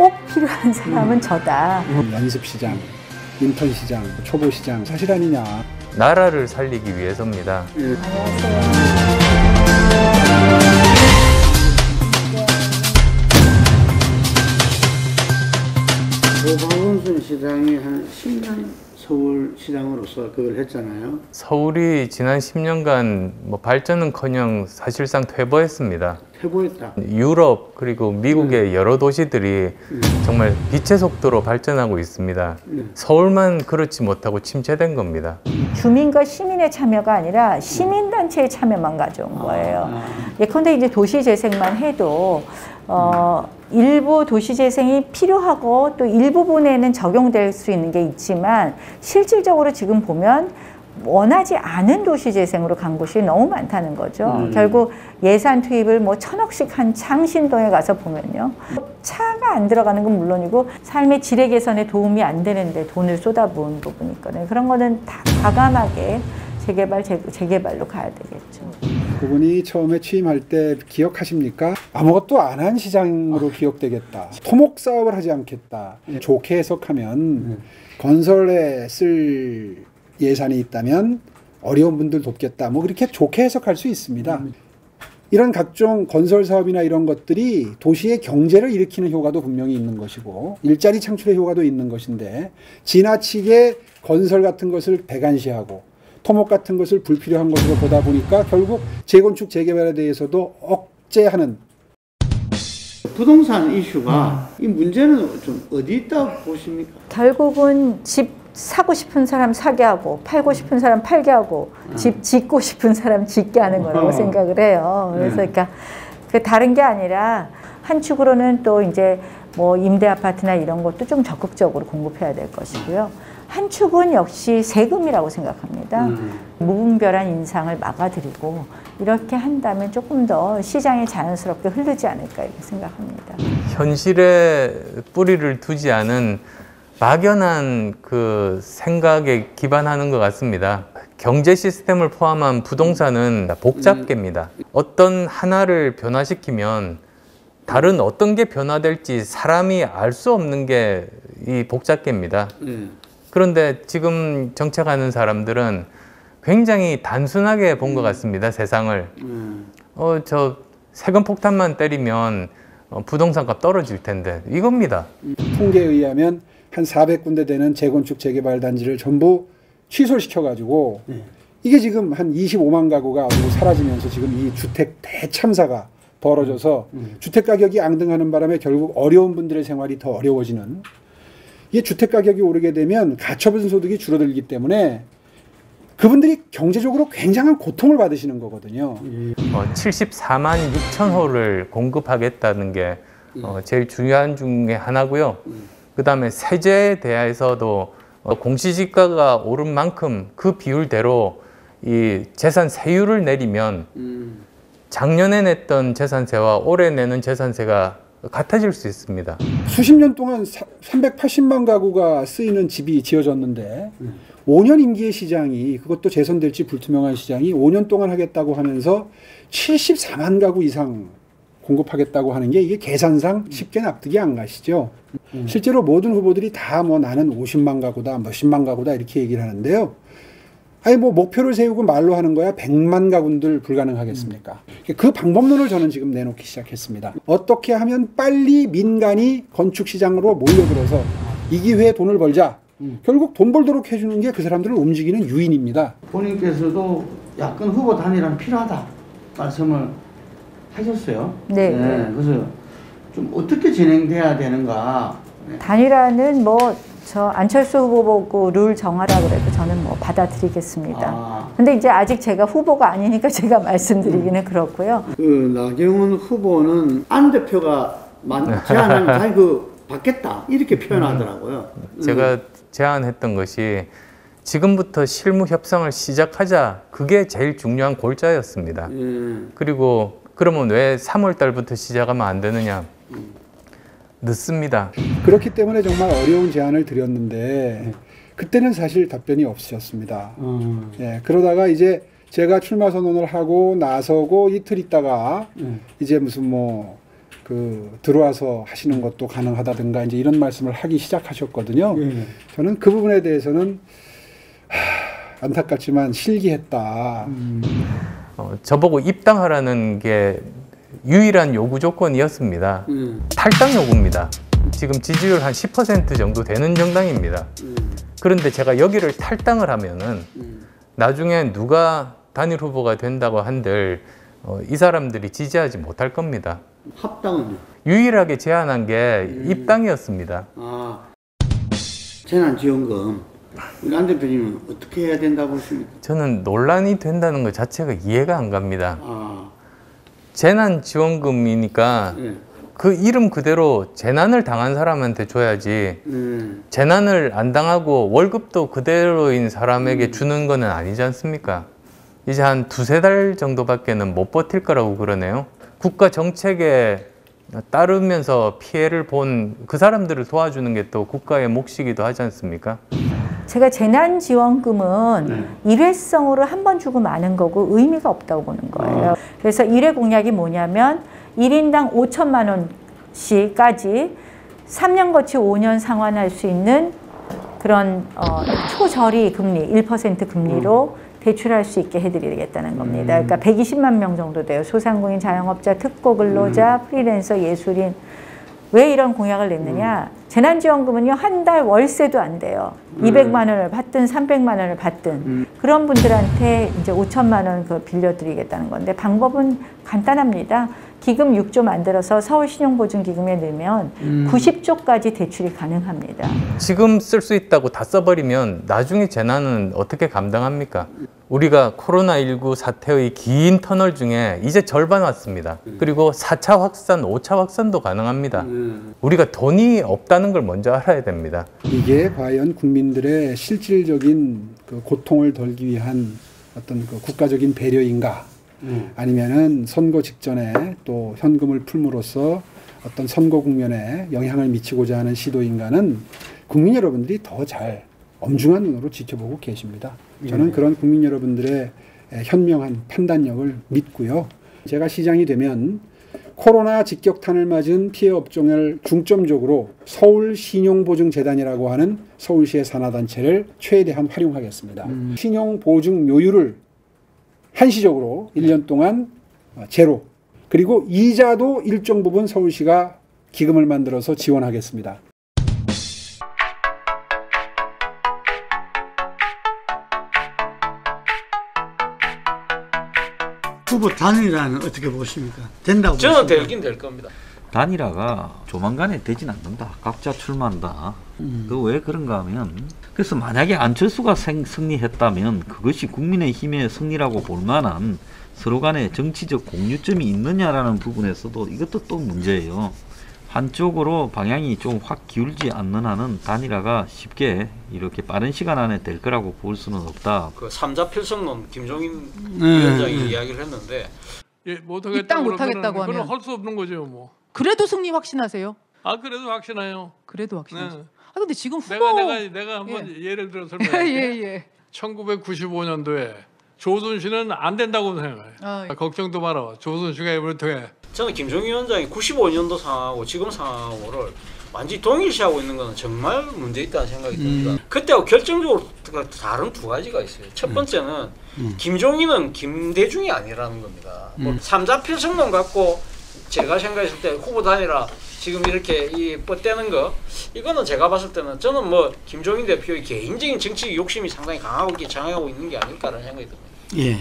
꼭 필요한 사람은 저다. 연습시장, 인턴시장, 초보시장 사실 아니냐. 나라를 살리기 위해서입니다. 안녕하세요. 박원순 시장이 한 10년 서울시장으로서 그걸 했잖아요. 서울이 지난 10년간 뭐 발전은커녕 사실상 퇴보했습니다. 퇴보했다. 유럽 그리고 미국의 여러 도시들이 정말 빛의 속도로 발전하고 있습니다. 서울만 그렇지 못하고 침체된 겁니다. 주민과 시민의 참여가 아니라 시민단체의 참여만 가져온 거예요. 예컨대 이제 도시재생만 해도 일부 도시재생이 필요하고 또 일부분에는 적용될 수 있는 게 있지만 실질적으로 지금 보면 원하지 않은 도시재생으로 간 곳이 너무 많다는 거죠. 결국 예산 투입을 뭐 1000억씩 한 창신동에 가서 보면요. 차가 안 들어가는 건 물론이고 삶의 질의 개선에 도움이 안 되는데 돈을 쏟아부은 부분이 있거든요. 그런 거는 다 과감하게 재개발로 가야 되겠죠. 그분이 처음에 취임할 때 기억하십니까? 아무것도 안 한 시장으로 기억되겠다. 토목 사업을 하지 않겠다. 좋게 해석하면 건설에 쓸 예산이 있다면 어려운 분들 돕겠다. 뭐 그렇게 좋게 해석할 수 있습니다. 이런 각종 건설 사업이나 이런 것들이 도시의 경제를 일으키는 효과도 분명히 있는 것이고 일자리 창출의 효과도 있는 것인데 지나치게 건설 같은 것을 배관시하고 토목 같은 것을 불필요한 것으로 보다 보니까 결국 재건축 재개발에 대해서도 억제하는 부동산 이슈가 이 문제는 좀 어디 있다고 보십니까? 결국은 집 사고 싶은 사람 사게 하고 팔고 싶은 사람 팔게 하고 집 짓고 싶은 사람 짓게 하는 거라고 생각을 해요. 그래서 그러니까 그 다른 게 아니라 한축으로는 또 이제 뭐 임대 아파트나 이런 것도 좀 적극적으로 공급해야 될 것이고요. 한축은 역시 세금이라고 생각합니다. 무분별한 인상을 막아드리고 이렇게 한다면 조금 더 시장에 자연스럽게 흐르지 않을까 이렇게 생각합니다. 현실에 뿌리를 두지 않은 막연한 그 생각에 기반하는 것 같습니다. 경제 시스템을 포함한 부동산은 복잡계입니다. 어떤 하나를 변화시키면 다른 어떤 게 변화될지 사람이 알 수 없는 게 이 복잡계입니다. 그런데 지금 정책하는 사람들은 굉장히 단순하게 본 것 같습니다. 세상을. 저 세금 폭탄만 때리면 부동산값 떨어질 텐데 이겁니다. 통계에 의하면 한 400군데 되는 재건축 재개발 단지를 전부 취소시켜가지고 이게 지금 한 25만 가구가 사라지면서 지금 이 주택 대참사가 벌어져서 주택 가격이 앙등하는 바람에 결국 어려운 분들의 생활이 더 어려워지는 이게 주택 가격이 오르게 되면 가처분 소득이 줄어들기 때문에 그분들이 경제적으로 굉장한 고통을 받으시는 거거든요. 74만 6천 호를 공급하겠다는 게 제일 중요한 중에 하나고요. 그 다음에 세제에 대해서도 공시지가가 오른 만큼 그 비율대로 이 재산 세율을 내리면 작년에 냈던 재산세와 올해 내는 재산세가 같아질 수 있습니다. 수십 년 동안 380만 가구가 쓰이는 집이 지어졌는데 5년 임기의 시장이 그것도 재선될지 불투명한 시장이 5년 동안 하겠다고 하면서 74만 가구 이상 공급하겠다고 하는 게 이게 계산상 쉽게 납득이 안 가시죠. 실제로 모든 후보들이 다 뭐 나는 50만 가구다, 몇십만 가구다 이렇게 얘기를 하는데요. 아니 뭐 목표를 세우고 말로 하는 거야 100만 가구들 불가능하겠습니까? 그 방법론을 저는 지금 내놓기 시작했습니다. 어떻게 하면 빨리 민간이 건축시장으로 몰려들어서 이 기회에 돈을 벌자. 결국 돈 벌도록 해주는 게 그 사람들을 움직이는 유인입니다. 본인께서도 야권 후보 단일화는 필요하다 말씀을 하셨어요. 네. 그래서 좀 어떻게 진행돼야 되는가. 단일화는 뭐 저 안철수 후보 보고 룰 정하라 그래도 저는 뭐 받아들이겠습니다. 근데 이제 아직 제가 후보가 아니니까 제가 말씀드리기는 그렇고요. 그 나경원 후보는 안 대표가 제안하면 자기 받겠다 이렇게 표현하더라고요. 제가 제안했던 것이 지금부터 실무 협상을 시작하자. 그게 제일 중요한 골자였습니다. 그리고 그러면 왜 3월 달부터 시작하면 안 되느냐? 늦습니다. 그렇기 때문에 정말 어려운 제안을 드렸는데 그때는 사실 답변이 없으셨습니다. 그러다가 이제 제가 출마 선언을 하고 나서고 이틀 있다가 이제 무슨 뭐 들어와서 하시는 것도 가능하다든가 이제 이런 말씀을 하기 시작하셨거든요. 저는 그 부분에 대해서는 안타깝지만 실기했다. 저보고 입당하라는 게 유일한 요구 조건이었습니다. 탈당 요구입니다. 지금 지지율 한 10% 정도 되는 정당입니다. 그런데 제가 여기를 탈당을 하면은 나중에 누가 단일 후보가 된다고 한들 이 사람들이 지지하지 못할 겁니다. 합당은요? 유일하게 제안한 게 입당이었습니다. 아, 재난지원금 우리 안 대표님은 어떻게 해야 된다고 보십니까? 저는 논란이 된다는 것 자체가 이해가 안 갑니다. 아, 재난지원금이니까 예. 그 이름 그대로 재난을 당한 사람한테 줘야지 재난을 안 당하고 월급도 그대로인 사람에게 주는 거는 아니지 않습니까? 이제 한 두세 달 정도밖에는 못 버틸 거라고 그러네요. 국가 정책에 따르면서 피해를 본 그 사람들을 도와주는 게 또 국가의 몫이기도 하지 않습니까? 제가 재난지원금은 일회성으로 한 번 주고 마는 거고 의미가 없다고 보는 거예요. 그래서 1회 공약이 뭐냐면 1인당 5천만 원씩까지 3년 거치 5년 상환할 수 있는 그런 초저리 금리 1% 금리로 대출할 수 있게 해드리겠다는 겁니다. 그러니까 120만 명 정도 돼요. 소상공인, 자영업자, 특고 근로자, 프리랜서, 예술인. 왜 이런 공약을 냈느냐? 재난지원금은요, 한 달 월세도 안 돼요. 200만 원을 받든 300만 원을 받든 그런 분들한테 이제 5천만 원 빌려드리겠다는 건데 방법은 간단합니다. 기금 6조 만들어서 서울신용보증기금에 넣으면 90조까지 대출이 가능합니다. 지금 쓸 수 있다고 다 써버리면 나중에 재난은 어떻게 감당합니까? 우리가 코로나19 사태의 긴 터널 중에 이제 절반 왔습니다. 그리고 4차 확산, 5차 확산도 가능합니다. 우리가 돈이 없다는 걸 먼저 알아야 됩니다. 이게 과연 국민들의 실질적인 고통을 덜기 위한 어떤 국가적인 배려인가? 아니면은 선거 직전에 또 현금을 풀므로써 어떤 선거 국면에 영향을 미치고자 하는 시도인가는 국민 여러분들이 더 잘 엄중한 눈으로 지켜보고 계십니다. 저는 그런 국민 여러분들의 현명한 판단력을 믿고요. 제가 시장이 되면 코로나 직격탄을 맞은 피해 업종을 중점적으로 서울신용보증재단이라고 하는 서울시의 산하단체를 최대한 활용하겠습니다. 신용보증료율을 한시적으로 1년 동안 제로, 그리고 이자도 일정 부분 서울시가 기금을 만들어서 지원하겠습니다. 후보 단일화는 어떻게 보십니까? 된다고 저는 보십니까? 되긴 될 겁니다. 단일화가 조만간에 되진 않는다. 각자 출마한다. 그 왜 그런가 하면, 그래서 만약에 안철수가 승리했다면 그것이 국민의힘의 승리라고 볼 만한 서로 간에 정치적 공유점이 있느냐라는 부분에서도 이것도 또 문제예요. 한쪽으로 방향이 좀 확 기울지 않는 한은 단일화가 쉽게 이렇게 빠른 시간 안에 될 거라고 볼 수는 없다. 그 3자 필성론 김종인 위원장이 이야기를 했는데 예, 입당 못하겠다고 그건 하면 할 수 없는 거죠, 뭐. 그래도 승리 확신하세요? 아, 그래도 확신해요. 그래도 확신하죠. 네. 아 근데 지금 후보 내가 한번 예를 들어 설명할게요. 예. 1995년도에 조순신은 안 된다고 생각해요. 아, 예. 걱정도 마라. 조순신가 입을 통해. 저는 김종인 위원장이 95년도 상황하고 지금 상황하고를 완전히 동일시하고 있는 것은 정말 문제 있다는 생각이 듭니다. 그때하고 결정적으로 다른 두 가지가 있어요. 첫 번째는 김종인은 김대중이 아니라는 겁니다. 뭐 3자 필성론 갖고 제가 생각했을 때 후보 단일화 지금 이렇게 이 뻗대는 거, 이거는 제가 봤을 때는 저는 뭐 김종인 대표의 개인적인 정치 욕심이 상당히 강하고 장하고 있는 게 아닐까라는 생각이 듭니다. 예.